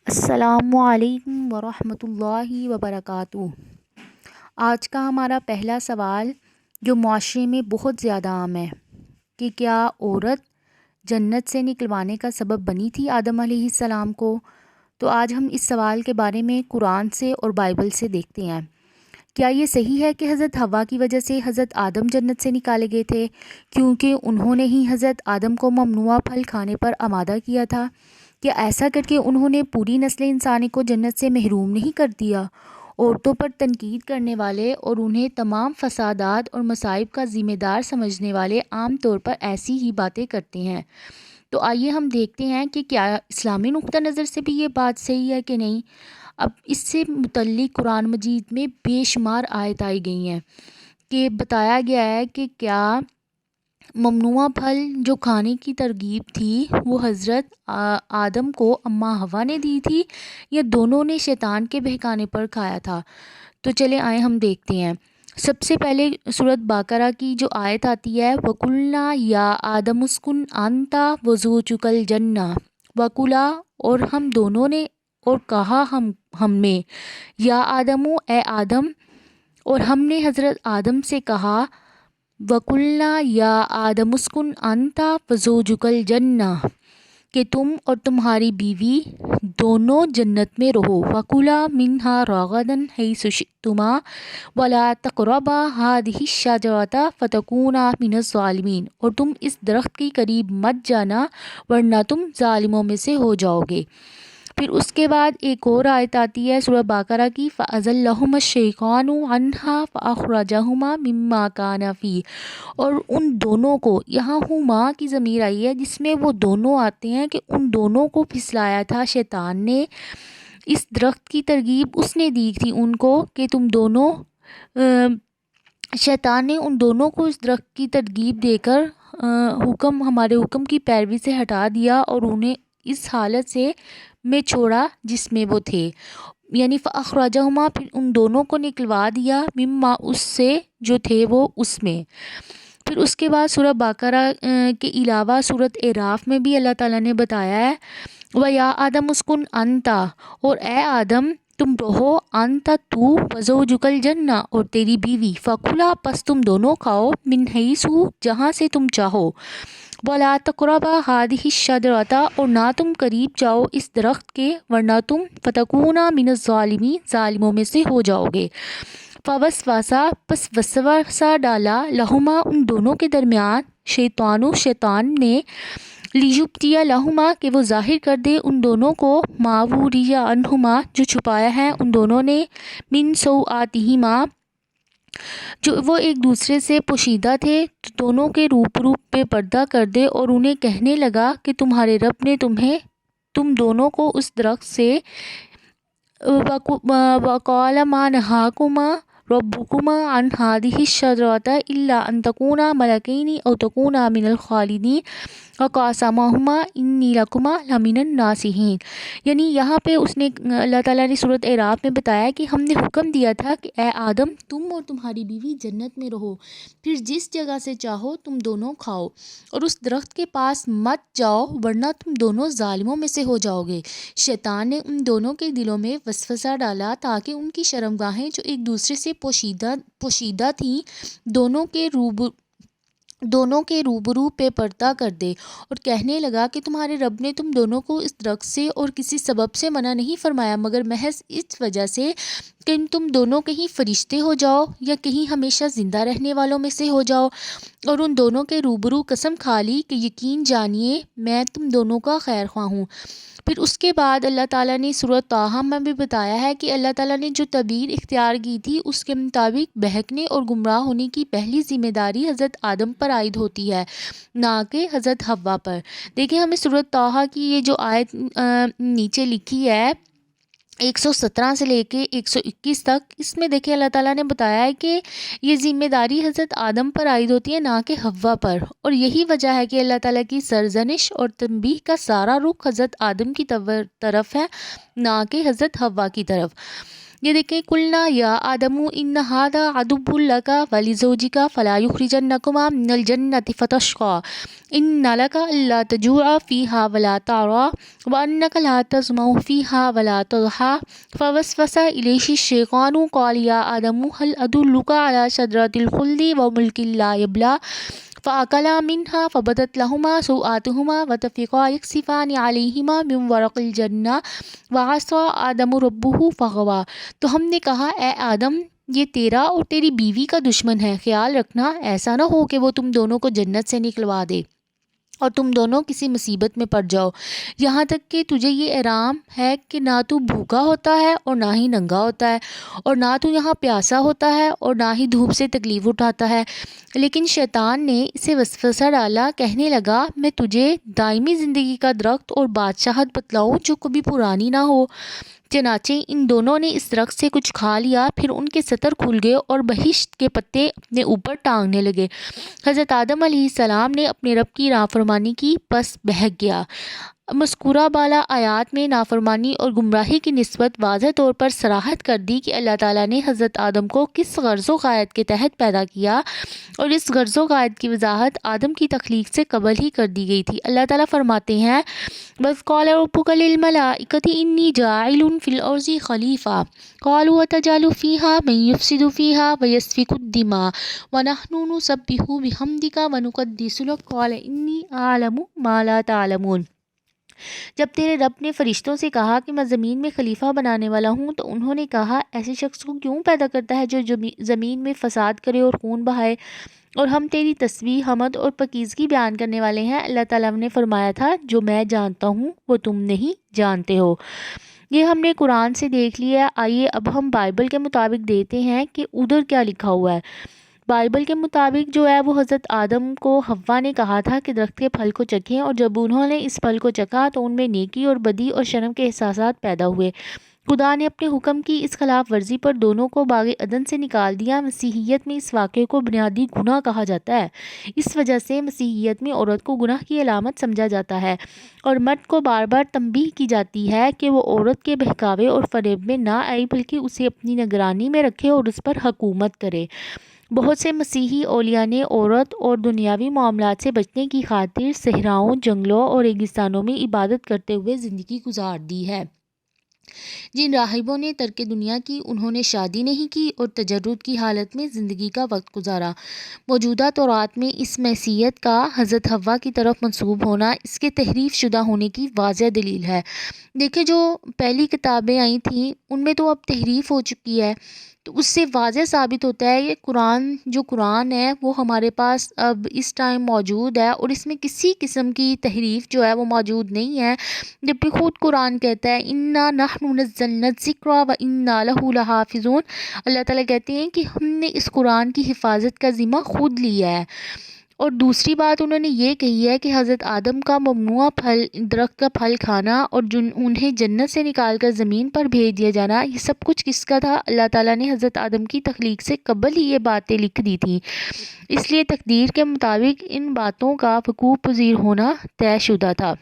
السلام علیکم ورحمۃ اللہ وبرکاتہ۔ آج کا ہمارا پہلا سوال جو معاشرے میں بہت زیادہ عام ہے کہ کیا عورت جنت سے نکلوانے کا سبب بنی تھی آدم علیہ السلام کو؟ تو آج ہم اس سوال کے بارے میں قرآن سے اور بائبل سے دیکھتے ہیں۔ کیا یہ صحیح ہے کہ حضرت حوا کی وجہ سے حضرت آدم جنت سے نکالے گئے تھے کیونکہ انہوں نے ہی حضرت آدم کو ممنوعہ پھل کھانے پر آمادہ کیا تھا؟ کیا ایسا کر کے انہوں نے پوری نسل انسانی کو جنت سے محروم نہیں کر دیا؟ عورتوں پر تنقید کرنے والے اور انہیں تمام فسادات اور مصائب کا ذمہ دار سمجھنے والے عام طور پر ایسی ہی باتیں کرتے ہیں۔ تو آئیے ہم دیکھتے ہیں کہ کیا اسلامی نقطہ نظر سے بھی یہ بات صحیح ہے کہ نہیں۔ اب اس سے متعلق قرآن مجید میں بے شمار آیت آئی گئی ہیں کہ بتایا گیا ہے کہ کیا ممنوعہ پھل جو کھانے کی ترغیب تھی وہ حضرت آدم کو اماں حوا نے دی تھی یا دونوں نے شیطان کے بہکانے پر کھایا تھا؟ تو چلے آئیں ہم دیکھتے ہیں۔ سب سے پہلے سورۃ بقرہ کی جو آیت آتی ہے وَقُلْنَا یا آدم اسکن انتا وزوجک الجنہ وَقُلَا، اور ہم دونوں نے اور کہا ہم نے یا آدمو اے آدم، اور ہم نے حضرت آدم سے کہا وَقُلْنَا یا آدم اسکن انتا وزوجک الجنہ، کہ تم اور تمہاری بیوی دونوں جنت میں رہو، وَكُلَا مِنْهَا رَغَدًا حَيْثُ شِئْتُمَا وَلَا تَقْرَبَا هَٰذِهِ الشَّجَرَةَ فَتَكُونَا مِنَ الظَّالِمِينَ، اور تم اس درخت کے قریب مت جانا ورنہ تم ظالموں میں سے ہو جاؤ گے۔ پھر اس کے بعد ایک اور آیت آتی ہے سورہ بقرہ کی فَأَزَلَّهُمَا الشَّيْطَانُ عَنْهَا فَأَخْرَجَهُمَا مِمَّا كَانَ فِيهِ، اور ان دونوں کو، یہاں ہما کی ضمیر آئی ہے جس میں وہ دونوں آتے ہیں کہ ان دونوں کو پھسلایا تھا شیطان نے، اس درخت کی ترغیب اس نے دی تھی ان کو کہ تم دونوں، شیطان نے ان دونوں کو اس درخت کی ترغیب دے کر ہمارے حکم کی پیروی سے ہٹا دیا اور انہیں اس حالت سے میں چھوڑا جس میں وہ تھے، یعنی فَأَخْرَجَهُمَا، پھر ان دونوں کو نکلوا دیا مما، اس سے جو تھے وہ اس میں۔ پھر اس کے بعد سورہ بقرہ کے علاوہ سورۃ اعراف میں بھی اللہ تعالیٰ نے بتایا ہے وَيَا آدَمُ اسْكُنْ أَنْتَ، اور اے آدم تم رہو، انت تو، وزوجک الجنہ، اور تیری بیوی، فَكُلَا، پس تم دونوں کھاؤ، مِنْ حَيْثُ، جہاں سے تم چاہو، وَلَا تَقْرَبَا هَٰذِهِ الشَّجَرَةَ، اور نہ تم قریب جاؤ اس درخت کے ورنہ تم فَتَكُونَا مِنَ الظَّالِمِينَ، ظالموں میں سے ہو جاؤ گے۔ فوسوسہ، پس وسوسہ ڈالا، لہما، ان دونوں کے درمیان، شیطان نے، لیبدی لہما، کہ وہ ظاہر کر دے ان دونوں کو، ما وری عنہما، جو چھپایا ہے ان دونوں نے، من سوآتہما، جو وہ ایک دوسرے سے پوشیدہ تھے، تو دونوں کے روپ پہ پردہ کر دے اور انہیں کہنے لگا کہ تمہارے رب نے تم دونوں کو اس درخت سے وَقَالَ مَا نَهَاكُمَا رَبُّكُمَا عَنْ هَٰذِهِ الشَّجَرَةِ إِلَّا أَن تَكُونَا مَلَكَيْنِ أَوْ تَكُونَا مِنَ الْخَالِدِينَ وَقَاسَمَهُمَا إِنِّي لَكُمَا لَمِنَ النَّاصِحِينَ، یعنی یہاں پہ اللہ تعالیٰ نے سورۃ اعراف میں بتایا کہ ہم نے حکم دیا تھا کہ اے آدم تم اور تمہاری بیوی جنت میں رہو، پھر جس جگہ سے چاہو تم دونوں کھاؤ اور اس درخت کے پاس مت جاؤ ورنہ تم دونوں ظالموں میں سے ہو جاؤ گے۔ شیطان نے ان دونوں کے دلوں میں وسوسہ ڈالا تاکہ ان کی شرمگاہیں جو ایک دوسرے سے پوشیدہ تھیں دونوں کے روبرو پہ پردہ کر دے، اور کہنے لگا کہ تمہارے رب نے تم دونوں کو اس درخت سے اور کسی سبب سے منع نہیں فرمایا مگر محض اس وجہ سے کہ تم دونوں کہیں فرشتے ہو جاؤ یا کہیں ہمیشہ زندہ رہنے والوں میں سے ہو جاؤ، اور ان دونوں کے روبرو قسم کھا لی کہ یقین جانیے میں تم دونوں کا خیر خواہ ہوں۔ پھر اس کے بعد اللہ تعالیٰ نے سورۃ طٰہٰ میں بھی بتایا ہے کہ اللہ تعالیٰ نے جو تدبیر اختیار کی تھی اس کے مطابق بہکنے اور گمراہ ہونے کی پہلی ذمہ داری حضرت آدم پر عائد ہوتی ہے، نہ کہ حضرت حوا پر۔ دیکھیں ہمیں سورۃ طٰہٰ کی یہ جو آیت نیچے لکھی ہے 117 سے لے کے 121 تک، اس میں دیکھیں اللہ تعالیٰ نے بتایا ہے کہ یہ ذمہ داری حضرت آدم پر عائد ہوتی ہے نہ کہ حوا پر، اور یہی وجہ ہے کہ اللہ تعالیٰ کی سرزنش اور تنبیہ کا سارا رخ حضرت آدم کی طرف ہے نہ کہ حضرت حوا کی طرف۔ یہ دیکھیں، قلنا یا آدم ان ھذا عدو لک ولزوجک فلا یخرجنکما من الجنۃ فتشقى ان لک الا تجوع فیہا ولا تعرى وانک لا تظمأ فیہا ولا تضحى فوسوس الیہ الشیطان قال یا آدم هل ادلک علی شجرۃ الخلد وملک لا یبلی فأكلا منها فبدت لهما سوآتهما وطفقا يخصفان عليهما من ورق الجنة وعصى آدم ربه فغوى۔ تو ہم نے کہا اے آدم، یہ تیرا اور تیری بیوی کا دشمن ہے، خیال رکھنا ایسا نہ ہو کہ وہ تم دونوں کو جنت سے نکلوا دے اور تم دونوں کسی مصیبت میں پڑ جاؤ، یہاں تک کہ تجھے یہ احرام ہے کہ نہ تو بھوکا ہوتا ہے اور نہ ہی ننگا ہوتا ہے، اور نہ تو یہاں پیاسا ہوتا ہے اور نہ ہی دھوپ سے تکلیف اٹھاتا ہے۔ لیکن شیطان نے اسے وسوسہ ڈالا، کہنے لگا میں تجھے دائمی زندگی کا درخت اور بادشاہت بتلاؤں جو کبھی پرانی نہ ہو۔ چنانچہ ان دونوں نے اس درخت سے کچھ کھا لیا، پھر ان کے سطر کھل گئے اور بہشت کے پتے اپنے اوپر ٹانگنے لگے۔ حضرت آدم علیہ السلام نے اپنے رب کی نافرمانی کی، پس بہک گیا۔ مذکورہ بالا آیات میں نافرمانی اور گمراہی کی نسبت واضح طور پر صراحت کر دی کہ اللہ تعالیٰ نے حضرت آدم کو کس غرض و غایت کے تحت پیدا کیا، اور اس غرض و غایت کی وضاحت آدم کی تخلیق سے قبل ہی کر دی گئی تھی۔ اللہ تعالیٰ فرماتے ہیں وَإِذْ قَالَ رَبُّكَ لِلْمَلَائِكَةِ إِنِّي جَاعِلٌ فِي الْأَرْضِ خَلِيفَةً قَالُوا أَتَجْعَلُ فِيهَا مَن يُفْسِدُ فِيهَا وَيَسْفِكُ الدِّمَاءَ وَنَحْنُ نُسَبِّحُ بِحَمْدِكَ وَنُقَدِّسُ لَكَ قَالَ إِنِّي أَعْلَمُ مَا لَا تَعْلَمُونَ۔ جب تیرے رب نے فرشتوں سے کہا کہ میں زمین میں خلیفہ بنانے والا ہوں، تو انہوں نے کہا ایسے شخص کو کیوں پیدا کرتا ہے جو زمین میں فساد کرے اور خون بہائے، اور ہم تیری تسبیح، حمد اور پاکیزگی بیان کرنے والے ہیں۔ اللہ تعالیٰ نے فرمایا تھا جو میں جانتا ہوں وہ تم نہیں جانتے ہو۔ یہ ہم نے قرآن سے دیکھ لیا۔ آئیے اب ہم بائبل کے مطابق دیکھتے ہیں کہ ادھر کیا لکھا ہوا ہے۔ بائبل کے مطابق جو ہے وہ حضرت آدم کو حوا نے کہا تھا کہ درخت کے پھل کو چکھیں، اور جب انہوں نے اس پھل کو چکھا تو ان میں نیکی اور بدی اور شرم کے احساسات پیدا ہوئے۔ خدا نے اپنے حکم کی اس خلاف ورزی پر دونوں کو باغ عدن سے نکال دیا۔ مسیحیت میں اس واقعے کو بنیادی گناہ کہا جاتا ہے۔ اس وجہ سے مسیحیت میں عورت کو گناہ کی علامت سمجھا جاتا ہے، اور مرد کو بار بار تنبیہ کی جاتی ہے کہ وہ عورت کے بہکاوے اور فریب میں نہ آئے، بلکہ اسے اپنی نگرانی میں رکھے اور اس پر حکومت کرے۔ بہت سے مسیحی اولیاء نے عورت اور دنیاوی معاملات سے بچنے کی خاطر صحراؤں، جنگلوں اور ریگستانوں میں عبادت کرتے ہوئے زندگی گزار دی ہے۔ جن راہبوں نے ترک دنیا کی، انہوں نے شادی نہیں کی اور تجرد کی حالت میں زندگی کا وقت گزارا۔ موجودہ تورات میں اس معصیت کا حضرت حوا کی طرف منسوب ہونا اس کے تحریف شدہ ہونے کی واضح دلیل ہے۔ دیکھیں جو پہلی کتابیں آئی تھیں ان میں تو اب تحریف ہو چکی ہے، تو اس سے واضح ثابت ہوتا ہے کہ قرآن ہے وہ ہمارے پاس اب اس ٹائم موجود ہے، اور اس میں کسی قسم کی تحریف جو ہے وہ موجود نہیں ہے، جبکہ خود قرآن کہتا ہے اِنَّا نَحْنُ نَزَّلْنَا الذِّكْرَ وَإِنَّا لَهُ لَحَافِظُونَ۔ اللہ تعالیٰ کہتے ہیں کہ ہم نے اس قرآن کی حفاظت کا ذمہ خود لیا ہے۔ اور دوسری بات انہوں نے یہ کہی ہے کہ حضرت آدم کا ممنوع پھل، درخت کا پھل کھانا اور انہیں جنت سے نکال کر زمین پر بھیج دیا جانا، یہ سب کچھ کس کا تھا؟ اللہ تعالیٰ نے حضرت آدم کی تخلیق سے قبل ہی یہ باتیں لکھ دی تھیں، اس لیے تقدیر کے مطابق ان باتوں کا وقوع پذیر ہونا طے شدہ تھا۔